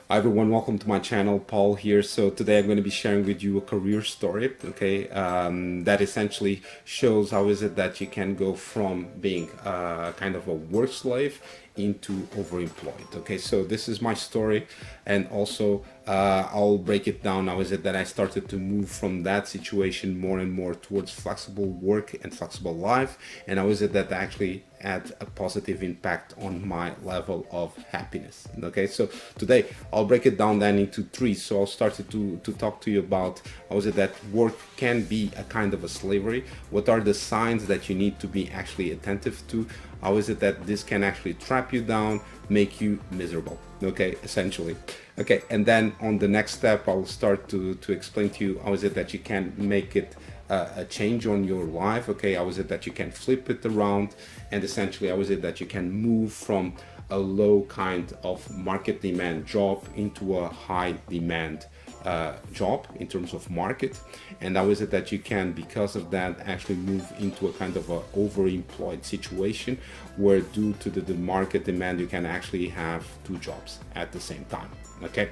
Hi everyone, welcome to my channel. Paul here. So today I'm going to be sharing with you a career story, okay, that essentially shows how is it that you can go from being kind of a work slave into overemployed. Okay, so this is my story, and also I'll break it down. How is it that I started to move from that situation more and more towards flexible work and flexible life, and how is it that actually had a positive impact on my level of happiness. Okay, so today I'll break it down then into three. So I'll start to talk to you about how is it that work can be a kind of a slavery, what are the signs that you need to be actually attentive to, how is it that this can actually trap you down, make you miserable, okay, essentially. Okay, and then on the next step I'll start to explain to you how is it that you can make it a change on your life. Okay, how is it that you can flip it around, and essentially how is it that you can move from a low kind of market demand job into a high demand job in terms of market, and how is it that you can, because of that, actually move into a kind of a overemployed situation where due to the market demand you can actually have two jobs at the same time. Okay,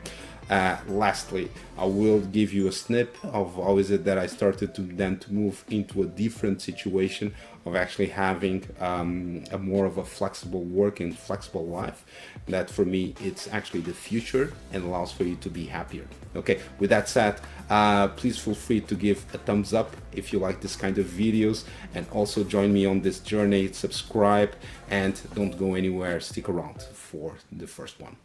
lastly, I will give you a snip of how is it that I started to then to move into a different situation of actually having a more of a flexible work and flexible life, that for me it's actually the future and allows for you to be happier. Okay, with that said, please feel free to give a thumbs up if you like this kind of videos, and also join me on this journey, subscribe, and don't go anywhere, stick around for the first one.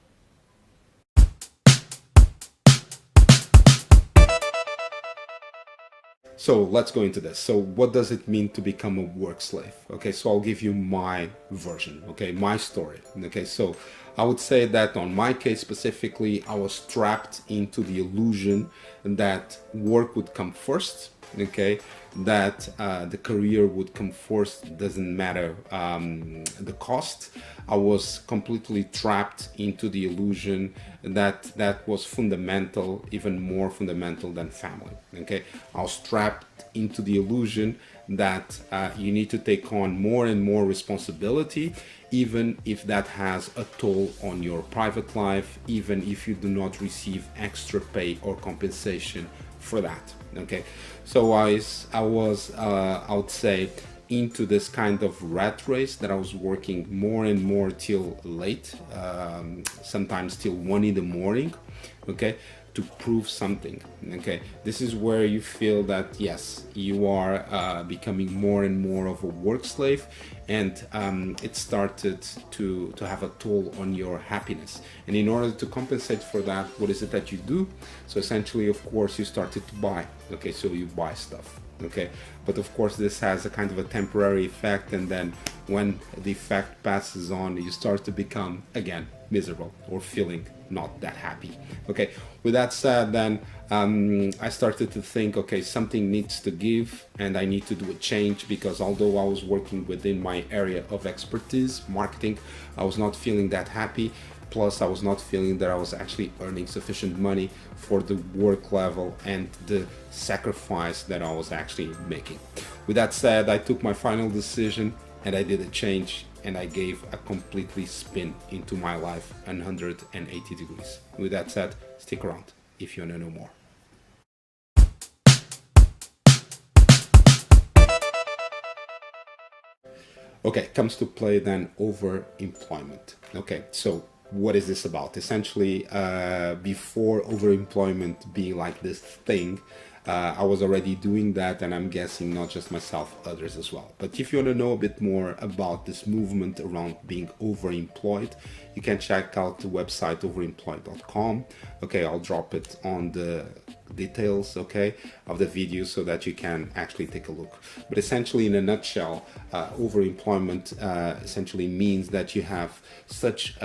So let's go into this. So what does it mean to become a work slave? Okay, so I'll give you my version, okay, my story. Okay, so I would say that on my case specifically, I was trapped into the illusion that work would come first, okay, that the career would come first, doesn't matter the cost. I was completely trapped into the illusion that that was fundamental, even more fundamental than family. Okay, I was trapped into the illusion that you need to take on more and more responsibility, even if that has a toll on your private life, even if you do not receive extra pay or compensation for that. Okay, so I would say, into this kind of rat race that I was working more and more till late, sometimes till 1 in the morning, okay, to prove something. Okay, this is where you feel that yes, you are becoming more and more of a work slave, and it started to have a toll on your happiness. And in order to compensate for that, what is it that you do? So essentially, of course, you started to buy. Okay, so you buy stuff. Okay, but of course this has a kind of a temporary effect, and then when the effect passes on, you start to become again miserable or feeling not that happy. Okay, with that said, then I started to think, okay, something needs to give and I need to do a change, because although I was working within my area of expertise, marketing, I was not feeling that happy. Plus, I was not feeling that I was actually earning sufficient money for the work level and the sacrifice that I was actually making. With that said, I took my final decision and I did a change, and I gave a completely spin into my life, 180 degrees. With that said, stick around if you want to know more. Okay, comes to play then overemployment. Okay, so what is this about? Essentially, before overemployment being like this thing, I was already doing that, and I'm guessing not just myself, others as well. But if you want to know a bit more about this movement around being overemployed, you can check out the website overemployed.com. Okay, I'll drop it on the details, okay, of the video so that you can actually take a look. But essentially, in a nutshell, overemployment essentially means that you have such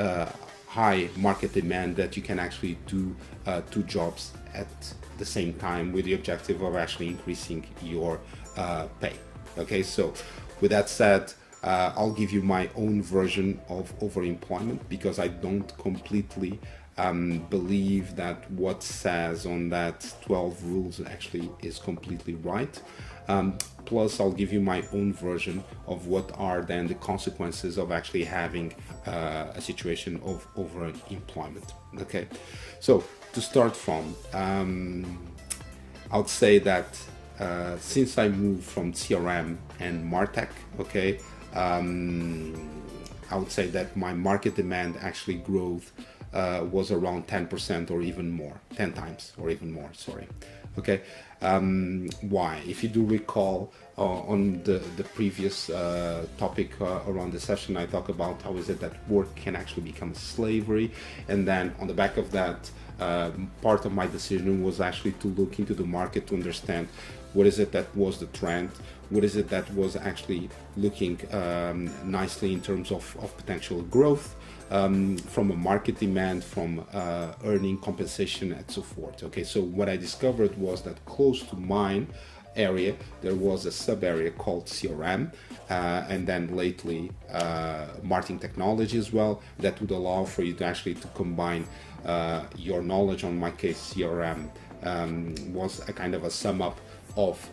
high market demand that you can actually do two jobs at the same time, with the objective of actually increasing your pay. Okay, so with that said, I'll give you my own version of overemployment, because I don't completely believe that what says on that 12 rules actually is completely right. Plus, I'll give you my own version of what are then the consequences of actually having a situation of overemployment. Okay, so to start from, I would say that since I moved from CRM and MarTech, okay, I would say that my market demand actually growth was around 10% or even more, 10 times or even more, sorry. Okay, why? If you do recall on the previous topic around the session, I talk about how is it that work can actually become slavery, and then on the back of that, part of my decision was actually to look into the market to understand what is it that was the trend, what is it that was actually looking nicely in terms of potential growth, from a market demand, from earning compensation and so forth. Okay, so what I discovered was that close to mine area there was a sub area called CRM, and then lately marketing technology as well, that would allow for you to actually to combine your knowledge. On my case, CRM was a kind of a sum up of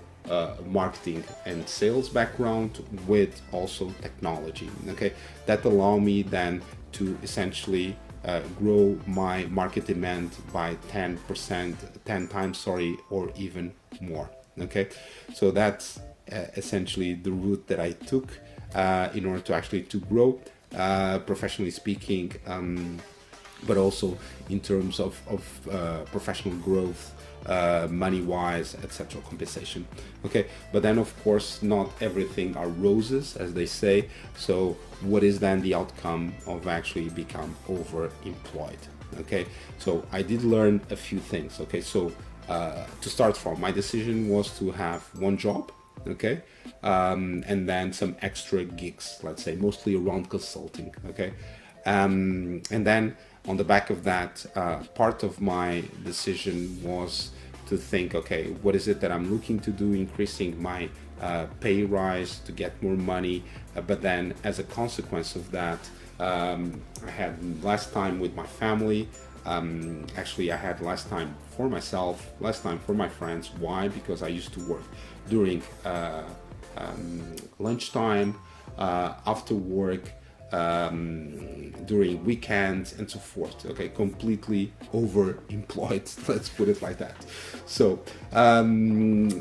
marketing and sales background with also technology. Okay, that allowed me then to essentially grow my market demand by 10%, 10 times, sorry, or even more. Okay, so that's essentially the route that I took in order to actually to grow, professionally speaking, but also in terms of professional growth, money wise, etc., compensation. Okay, but then of course not everything are roses, as they say. So what is then the outcome of actually become overemployed? Okay, so I did learn a few things. Okay, so to start from, my decision was to have one job, okay, and then some extra gigs, let's say mostly around consulting. Okay, and then on the back of that, part of my decision was to think, okay, what is it that I'm looking to do, increasing my pay rise to get more money, but then as a consequence of that, I had less time with my family. Actually, I had less time for myself, less time for my friends. Why? Because I used to work during lunchtime, after work, during weekends and so forth. Okay, completely overemployed, let's put it like that. So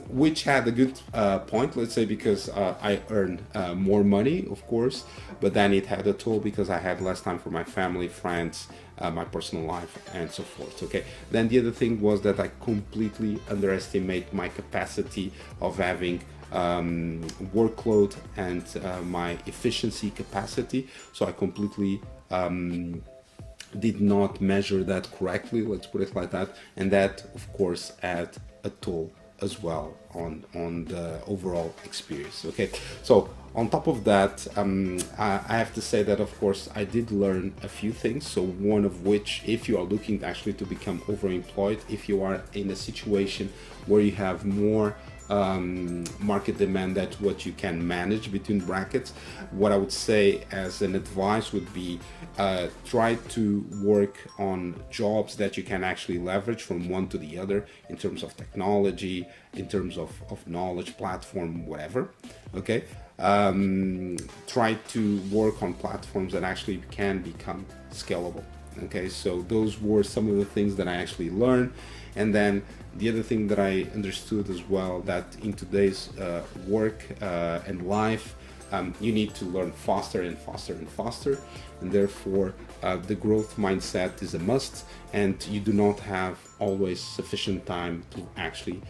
which had a good point, let's say, because I earned more money, of course, but then it had a toll because I had less time for my family, friends, my personal life and so forth. Okay, then the other thing was that I completely underestimate my capacity of having workload and my efficiency capacity. So I completely did not measure that correctly, let's put it like that, and that of course had a toll as well on the overall experience. Okay, so on top of that, I have to say that of course I did learn a few things. So one of which, if you are looking actually to become overemployed, if you are in a situation where you have more market demand that what you can manage, between brackets, what I would say as an advice would be try to work on jobs that you can actually leverage from one to the other in terms of technology, in terms of knowledge, platform, whatever. Okay, try to work on platforms that actually can become scalable. Okay, so those were some of the things that I actually learned. And then the other thing that I understood as well, that in today's work and life, you need to learn faster and faster and faster, and therefore the growth mindset is a must, and you do not have always sufficient time to actually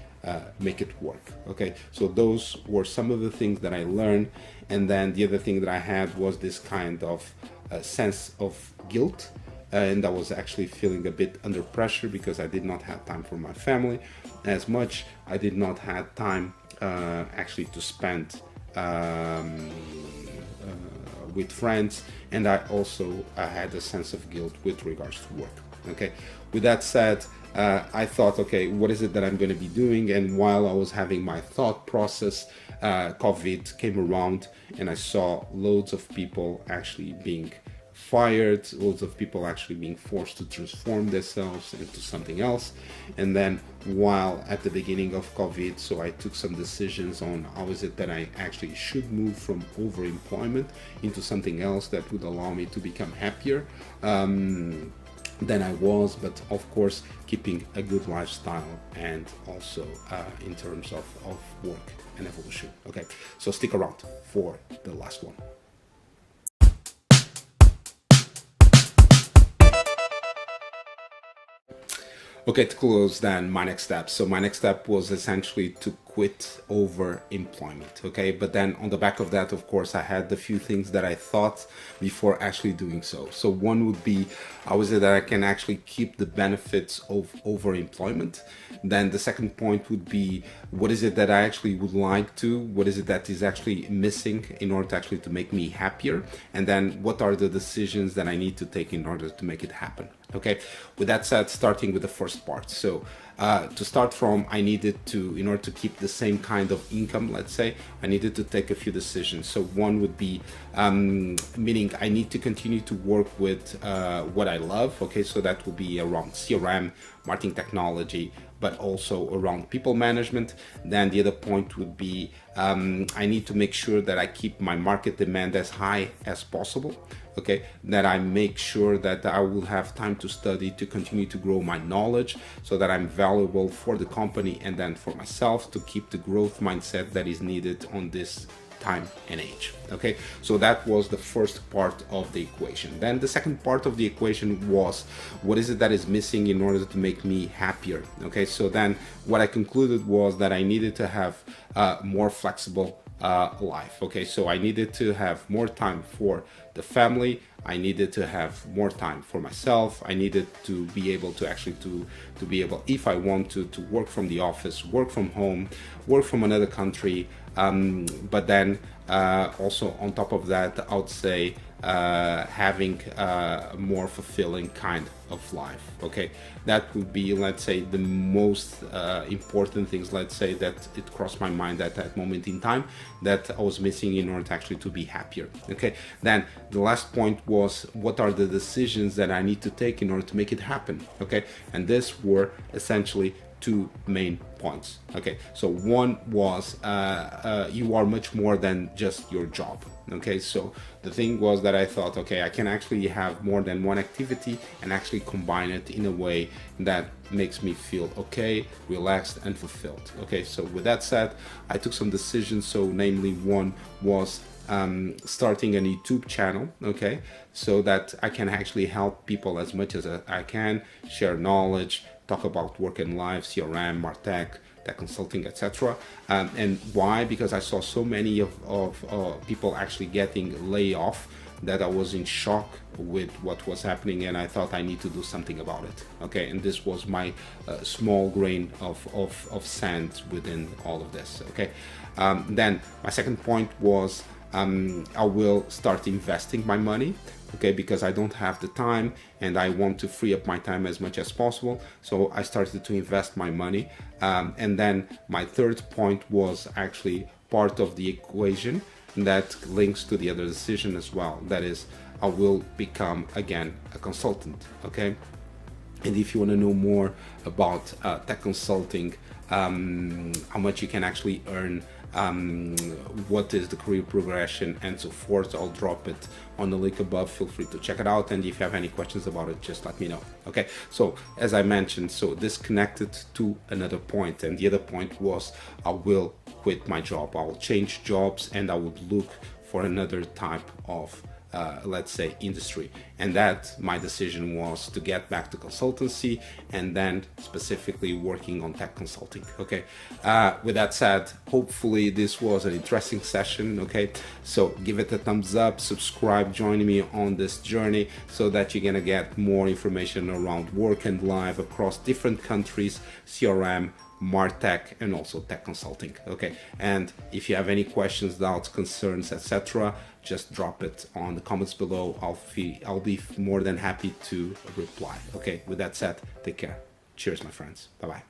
make it work. Okay, so those were some of the things that I learned. And then the other thing that I had was this kind of sense of guilt, and I was actually feeling a bit under pressure because I did not have time for my family as much. I did not have time actually to spend with friends, and I also had a sense of guilt with regards to work. Okay, with that said, I thought, okay, what is it that I'm going to be doing? And while I was having my thought process, COVID came around, and I saw loads of people actually being fired, loads of people actually being forced to transform themselves into something else. And then while at the beginning of COVID, so I took some decisions on how is it that I actually should move from overemployment into something else that would allow me to become happier than I was, but of course keeping a good lifestyle and also in terms of work and evolution. Okay, so stick around for the last one. Okay, to close then my next step. So my next step was essentially to quit overemployment. Okay, but then on the back of that, of course, I had the few things that I thought before actually doing so. So one would be, how is it that I can actually keep the benefits of overemployment? Then the second point would be, what is it that I actually would like to, what is it that is actually missing in order to actually to make me happier? And then what are the decisions that I need to take in order to make it happen? Okay, with that said, starting with the first part. So to start from, I needed to, in order to keep the same kind of income, let's say, I needed to take a few decisions. So one would be, meaning I need to continue to work with what I love. Okay, so that will be around CRM, marketing technology, but also around people management. Then the other point would be, I need to make sure that I keep my market demand as high as possible. Okay, that I make sure that I will have time to study, to continue to grow my knowledge, so that I'm valuable for the company and then for myself, to keep the growth mindset that is needed on this time and age. Okay, so that was the first part of the equation. Then the second part of the equation was, what is it that is missing in order to make me happier? Okay, so then what I concluded was that I needed to have more flexible life. Okay, so I needed to have more time for the family, I needed to have more time for myself, I needed to be able to actually to be able, if I want to work from the office, work from home, work from another country, but then also on top of that, I would say having a more fulfilling kind of life. Okay, that would be, let's say, the most important things, let's say, that it crossed my mind at that moment in time that I was missing in order to actually to be happier. Okay, then the last point was, what are the decisions that I need to take in order to make it happen? Okay, and this were essentially two main points. Okay, so one was you are much more than just your job. Okay, so the thing was that I thought, okay, I can actually have more than one activity and actually combine it in a way that makes me feel okay, relaxed and fulfilled. Okay, so with that said, I took some decisions. So namely, one was starting a YouTube channel, okay, so that I can actually help people as much as I can, share knowledge, talk about work and life, CRM, Martech, tech consulting, etc. And why? Because I saw so many of people actually getting laid off that I was in shock with what was happening, and I thought I need to do something about it. Okay, and this was my small grain of sand within all of this. Okay, then my second point was I will start investing my money. Okay, because I don't have the time and I want to free up my time as much as possible. So I started to invest my money. And then my third point was actually part of the equation that links to the other decision as well. That is, I will become again a consultant. Okay. And if you want to know more about tech consulting, how much you can actually earn, what is the career progression and so forth, I'll drop it on the link above. Feel free to check it out, and if you have any questions about it, just let me know. Okay, so as I mentioned, so this connected to another point, and the other point was I will quit my job, I will change jobs, and I would look for another type of let's say industry. And that my decision was to get back to consultancy and then specifically working on tech consulting. Okay, with that said, hopefully this was an interesting session. Okay, so give it a thumbs up, subscribe, join me on this journey so that you're gonna get more information around work and life across different countries, CRM, Martech, and also tech consulting. Okay, and if you have any questions, doubts, concerns, etc., just drop it on the comments below. I'll be more than happy to reply. Okay, with that said, take care. Cheers, my friends. Bye bye.